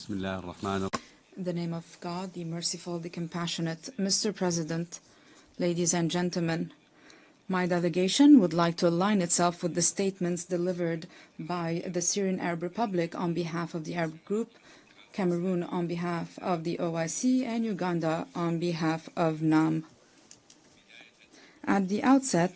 In the name of God, the merciful, the compassionate. Mr. President, ladies and gentlemen, my delegation would like to align itself with the statements delivered by the Syrian Arab Republic on behalf of the Arab Group, Cameroon on behalf of the OIC, and Uganda on behalf of NAM. At the outset,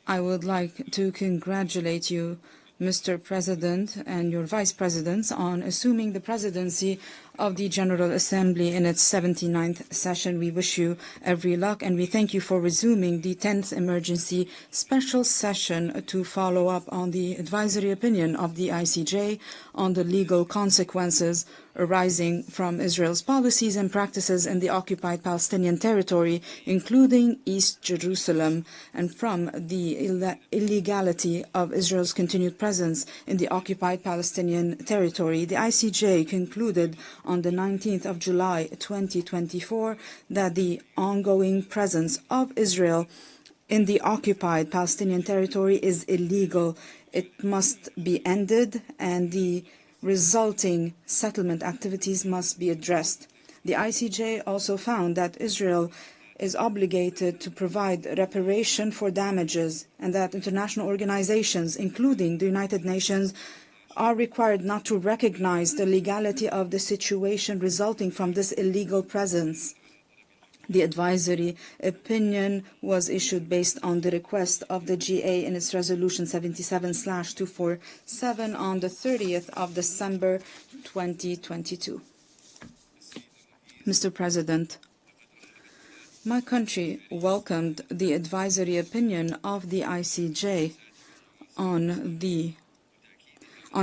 I would like to congratulate you, Mr. President, and your Vice Presidents on assuming the presidency of the General Assembly in its 79th session. We wish you every luck, and we thank you for resuming the 10th emergency special session to follow up on the advisory opinion of the ICJ on the legal consequences arising from Israel's policies and practices in the Occupied Palestinian Territory, including East Jerusalem, and from the illegality of Israel's continued presence in the Occupied Palestinian Territory. The ICJ concluded on the 19th of July 2024 that the ongoing presence of Israel in the Occupied Palestinian Territory is illegal. It must be ended, and the resulting settlement activities must be addressed. The ICJ also found that Israel is obligated to provide reparation for damages, and that international organizations, including the United Nations, are required not to recognize the legality of the situation resulting from this illegal presence. The advisory opinion was issued based on the request of the GA in its resolution 77/247 on the 30th of December 2022. Mr. President, my country welcomed the advisory opinion of the ICJ on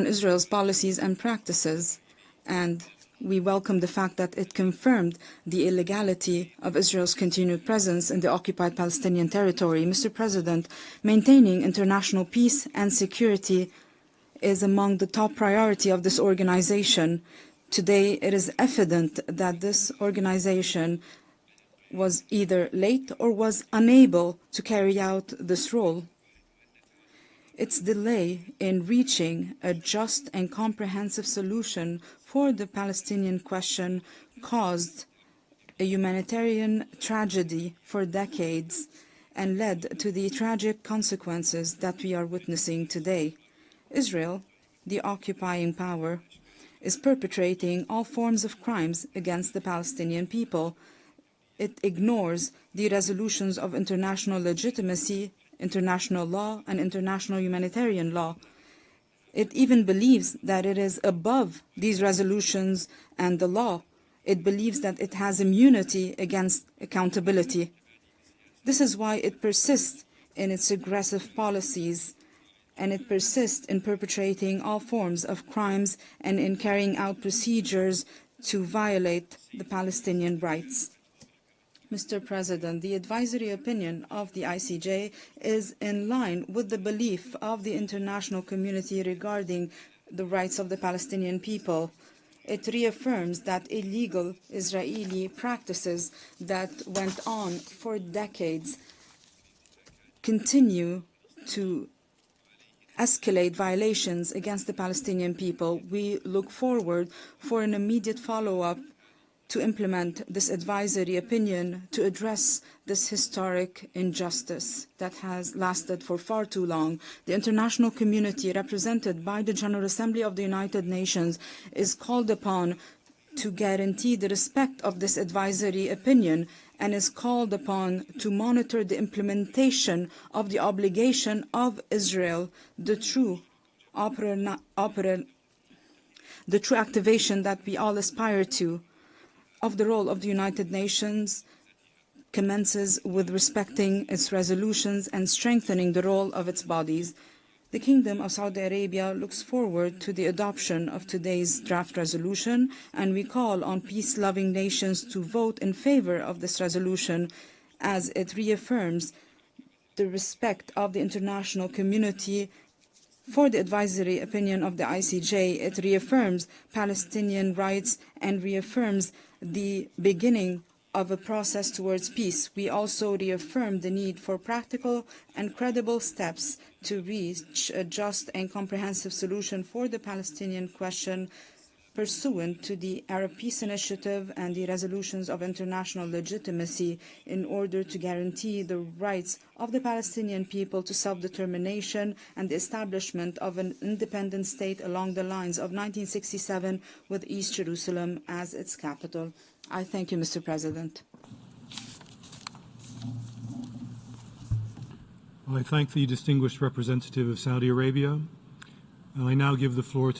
Israel's policies and practices, and we welcome the fact that it confirmed the illegality of Israel's continued presence in the Occupied Palestinian Territory. Mr. President, maintaining international peace and security is among the top priority of this organization. Today, it is evident that this organization was either late or was unable to carry out this role. Its delay in reaching a just and comprehensive solution for the Palestinian question caused a humanitarian tragedy for decades and led to the tragic consequences that we are witnessing today. Israel, the occupying power, is perpetrating all forms of crimes against the Palestinian people. It ignores the resolutions of international legitimacy, international law, and international humanitarian law. It even believes that it is above these resolutions and the law. It believes that it has immunity against accountability. This is why it persists in its aggressive policies, and it persists in perpetrating all forms of crimes and in carrying out procedures to violate the Palestinian rights. Mr. President, the advisory opinion of the ICJ is in line with the belief of the international community regarding the rights of the Palestinian people. It reaffirms that illegal Israeli practices that went on for decades continue to escalate violations against the Palestinian people. We look forward for an immediate follow-up to implement this advisory opinion to address this historic injustice that has lasted for far too long. The international community, represented by the General Assembly of the United Nations, is called upon to guarantee the respect of this advisory opinion and is called upon to monitor the implementation of the obligation of Israel, the true activation that we all aspire to of the role of the United Nations commences with respecting its resolutions and strengthening the role of its bodies. The Kingdom of Saudi Arabia looks forward to the adoption of today's draft resolution, and we call on peace-loving nations to vote in favor of this resolution as it reaffirms the respect of the international community for the advisory opinion of the ICJ. It reaffirms Palestinian rights and reaffirms the beginning of a process towards peace. We also reaffirm the need for practical and credible steps to reach a just and comprehensive solution for the Palestinian question pursuant to the Arab Peace Initiative and the resolutions of international legitimacy in order to guarantee the rights of the Palestinian people to self-determination and the establishment of an independent state along the lines of 1967 with East Jerusalem as its capital. I thank you, Mr. President. I thank the distinguished representative of Saudi Arabia. And I now give the floor to